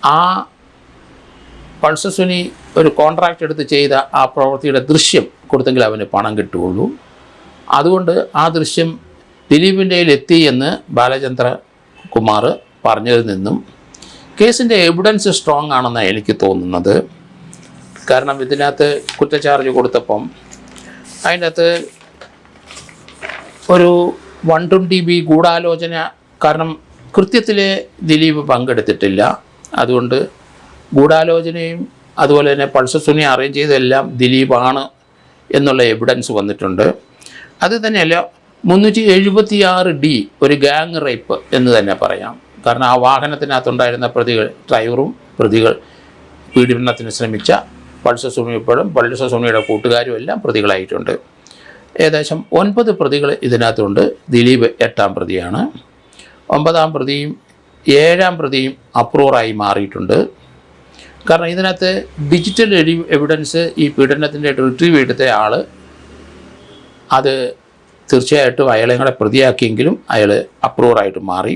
ആ പൾസർ സുനി ഒരു കോൺട്രാക്റ്റ് എടുത്ത് ചെയ്ത ആ പ്രവൃത്തിയുടെ ദൃശ്യം കൊടുത്തെങ്കിൽ അവന് പണം കിട്ടുകയുള്ളൂ. അതുകൊണ്ട് ആ ദൃശ്യം ദിലീപിൻ്റെ കയ്യിലെത്തി എന്ന് ബാലചന്ദ്ര കുമാർ പറഞ്ഞതിൽ നിന്നും കേസിൻ്റെ എവിഡൻസ് സ്ട്രോങ് ആണെന്നാണ് എനിക്ക് തോന്നുന്നത്. കാരണം ഇതിനകത്ത് കുറ്റച്ചാർജ് കൊടുത്തപ്പം അതിൻ്റെ അകത്ത് ഒരു 120B ഗൂഢാലോചന, കാരണം കൃത്യത്തിൽ ദിലീപ് പങ്കെടുത്തിട്ടില്ല. അതുകൊണ്ട് ഗൂഢാലോചനയും അതുപോലെ തന്നെ പൾസർ സുനി അറേഞ്ച് ചെയ്തതെല്ലാം ദിലീപാണ് എന്നുള്ള എവിഡൻസ് വന്നിട്ടുണ്ട്. അത് തന്നെയല്ല 376D ഒരു ഗാങ് റേപ്പ് എന്ന് തന്നെ പറയാം. കാരണം ആ വാഹനത്തിനകത്തുണ്ടായിരുന്ന പ്രതികൾ, ഡ്രൈവറും പ്രതികൾ, പീഡനത്തിന് ശ്രമിച്ച പൾസർ സുനിയോടും പൾസർ സുനിയുടെ കൂട്ടുകാരും എല്ലാം പ്രതികളായിട്ടുണ്ട്. ഏകദേശം 9 പ്രതികൾ ഇതിനകത്തുണ്ട്. ദിലീപ് 8ാം പ്രതിയാണ്. 9ാം പ്രതിയും 7ാം പ്രതിയും അപ്രൂവറായി മാറിയിട്ടുണ്ട്. കാരണം ഇതിനകത്ത് ഡിജിറ്റൽ എവിഡൻസ് ഈ പീഡനത്തിൻ്റെ റിട്രീവ് എടുത്ത ആൾ അത് തീർച്ചയായിട്ടും അയാളെ കൂടെ പ്രതിയാക്കിയെങ്കിലും അയാൾ അപ്രൂവറായിട്ട് മാറി.